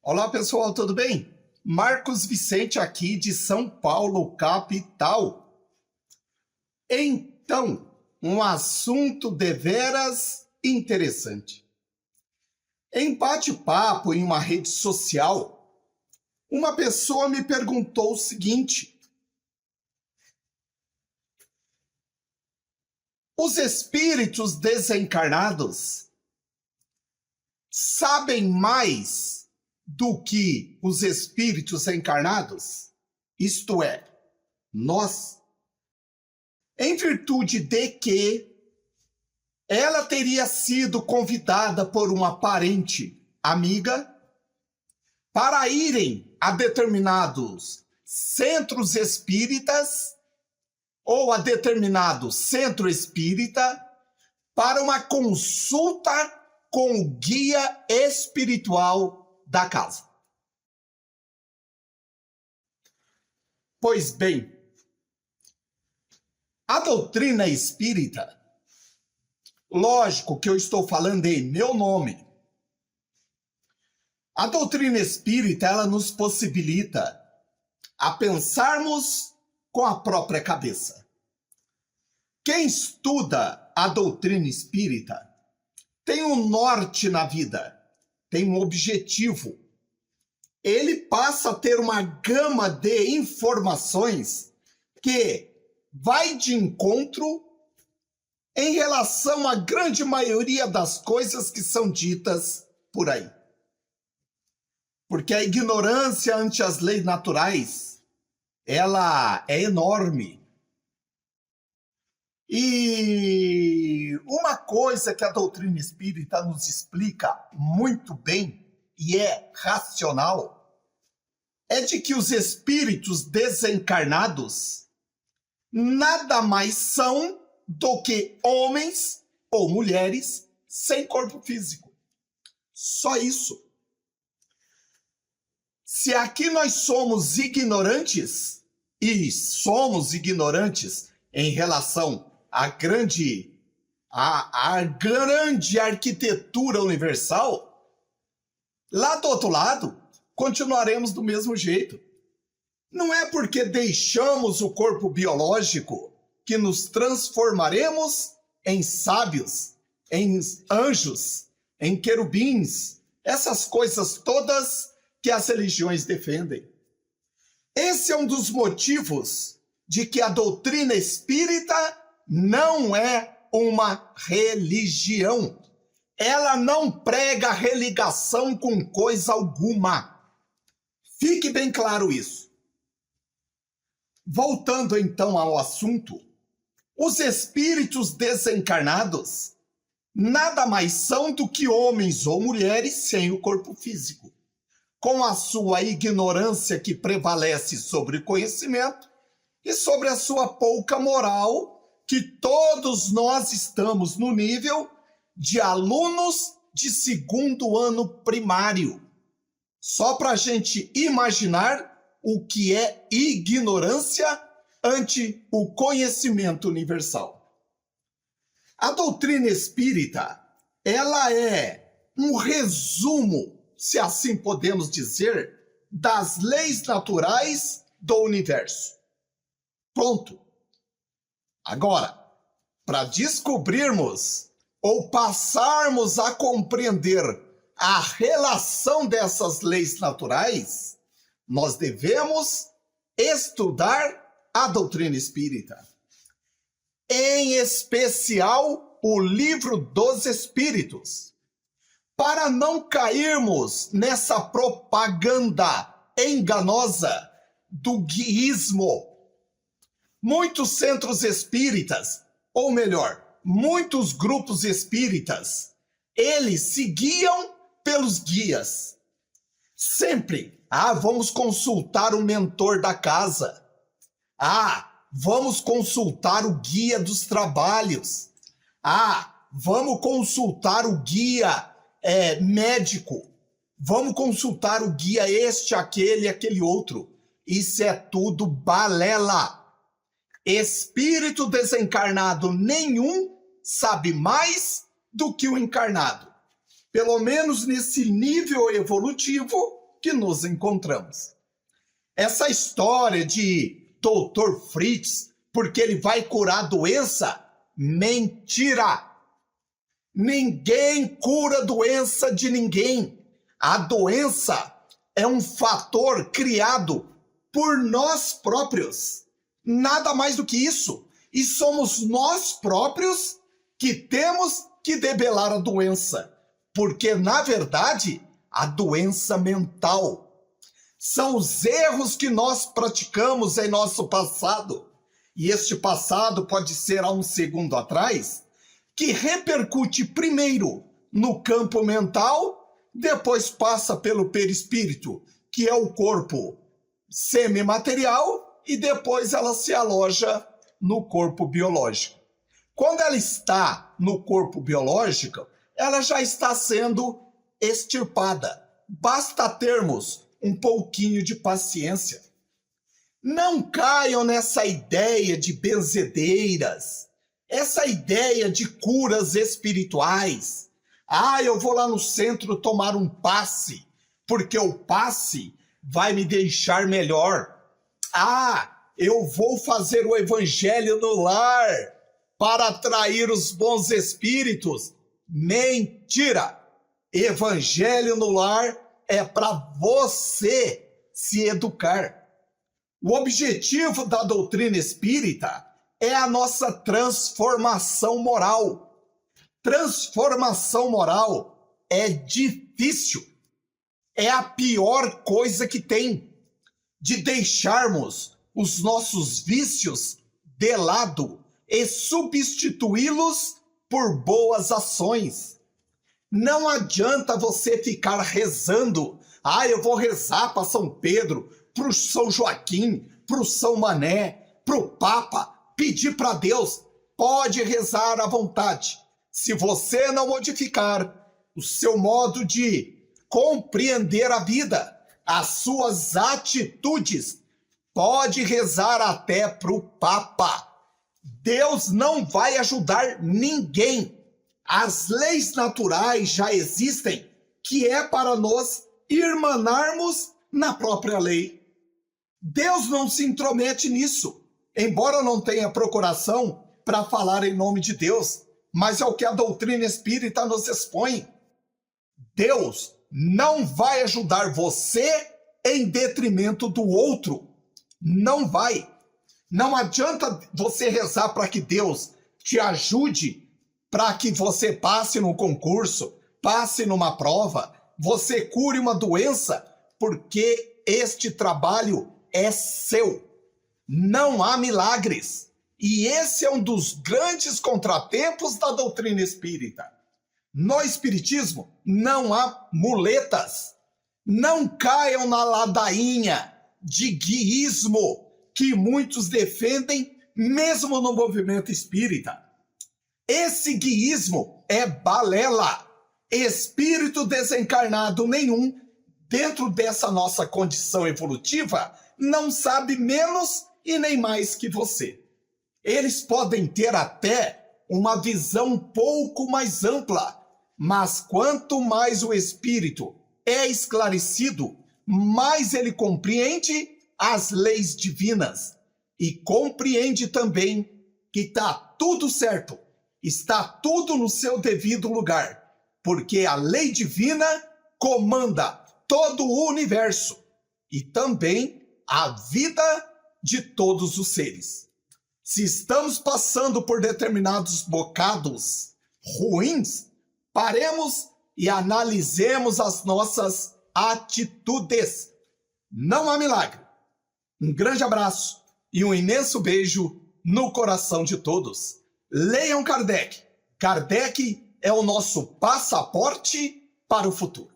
Olá pessoal, tudo bem? Marcos Vicente aqui de São Paulo, capital. Então, um assunto deveras interessante. Em bate-papo em uma rede social, uma pessoa me perguntou o seguinte: os espíritos desencarnados sabem mais do que os espíritos encarnados? Isto é, nós, em virtude de que ela teria sido convidada por uma parente amiga para irem a determinados centros espíritas ou a determinado centro espírita para uma consulta com o guia espiritual da casa. Pois bem, a doutrina espírita, lógico que eu estou falando em meu nome, a doutrina espírita, ela nos possibilita a pensarmos com a própria cabeça. Quem estuda a doutrina espírita tem um norte na vida, tem um objetivo. Ele passa a ter uma gama de informações que vai de encontro em relação à grande maioria das coisas que são ditas por aí. Porque a ignorância ante as leis naturais, ela é enorme. E uma coisa que a doutrina espírita nos explica muito bem, e é racional, é de que os espíritos desencarnados nada mais são do que homens ou mulheres sem corpo físico. Só isso. Se aqui nós somos ignorantes, e somos ignorantes em relação à grande arquitetura universal, lá do outro lado, continuaremos do mesmo jeito. Não é porque deixamos o corpo biológico que nos transformaremos em sábios, em anjos, em querubins, essas coisas todas que as religiões defendem. Esse é um dos motivos de que a doutrina espírita não é uma religião. Ela não prega religação com coisa alguma. Fique bem claro isso. Voltando então ao assunto, os espíritos desencarnados nada mais são do que homens ou mulheres sem o corpo físico, com a sua ignorância que prevalece sobre o conhecimento e sobre a sua pouca moral, que todos nós estamos no nível de alunos de segundo ano primário. Só para a gente imaginar o que é ignorância ante o conhecimento universal. A doutrina espírita, ela é um resumo, se assim podemos dizer, das leis naturais do universo. Pronto. Agora, para descobrirmos ou passarmos a compreender a relação dessas leis naturais, nós devemos estudar a doutrina espírita. Em especial, o Livro dos Espíritos, para não cairmos nessa propaganda enganosa do guiísmo. Muitos centros espíritas, ou melhor, muitos grupos espíritas, eles se guiam pelos guias. Sempre, vamos consultar o mentor da casa. Vamos consultar o guia dos trabalhos. Vamos consultar o guia médico. Vamos consultar o guia este, aquele outro. Isso é tudo balela. Espírito desencarnado nenhum sabe mais do que o encarnado. Pelo menos nesse nível evolutivo, que nos encontramos. Essa história de Dr. Fritz, porque ele vai curar a doença, mentira! Ninguém cura a doença de ninguém. A doença é um fator criado por nós próprios. Nada mais do que isso. E somos nós próprios que temos que debelar a doença. Porque, na verdade, a doença mental são os erros que nós praticamos em nosso passado. E este passado pode ser há um segundo atrás, que repercute primeiro no campo mental, depois passa pelo perispírito, que é o corpo semimaterial, e depois ela se aloja no corpo biológico. Quando ela está no corpo biológico, ela já está sendo extirpada. Basta termos um pouquinho de paciência. Não caiam nessa ideia de benzedeiras, essa ideia de curas espirituais. Eu vou lá no centro tomar um passe, porque o passe vai me deixar melhor. Eu vou fazer o evangelho no lar para atrair os bons espíritos. Mentira! Evangelho no lar é para você se educar. O objetivo da doutrina espírita é a nossa transformação moral. Transformação moral é difícil. É a pior coisa que tem, de deixarmos os nossos vícios de lado e substituí-los por boas ações. Não adianta você ficar rezando. Eu vou rezar para São Pedro, para o São Joaquim, para o São Mané, para o Papa, pedir para Deus. Pode rezar à vontade. Se você não modificar o seu modo de compreender a vida, as suas atitudes, pode rezar até para o Papa. Deus não vai ajudar ninguém. As leis naturais já existem, que é para nós irmanarmos na própria lei. Deus não se intromete nisso, embora não tenha procuração para falar em nome de Deus, mas é o que a doutrina espírita nos expõe. Deus não vai ajudar você em detrimento do outro. Não vai. Não adianta você rezar para que Deus te ajude, para que você passe no concurso, passe numa prova, você cure uma doença, porque este trabalho é seu. Não há milagres. E esse é um dos grandes contratempos da doutrina espírita. No espiritismo não há muletas. Não caiam na ladainha de guiísmo que muitos defendem, mesmo no movimento espírita. Esse guiísmo é balela. Espírito desencarnado nenhum, dentro dessa nossa condição evolutiva, não sabe menos e nem mais que você. Eles podem ter até uma visão um pouco mais ampla, mas quanto mais o espírito é esclarecido, mais ele compreende as leis divinas e compreende também que está tudo certo, está tudo no seu devido lugar, porque a lei divina comanda todo o universo e também a vida de todos os seres. Se estamos passando por determinados bocados ruins, paremos e analisemos as nossas atitudes. Não há milagre. Um grande abraço e um imenso beijo no coração de todos. Leiam Kardec. Kardec é o nosso passaporte para o futuro.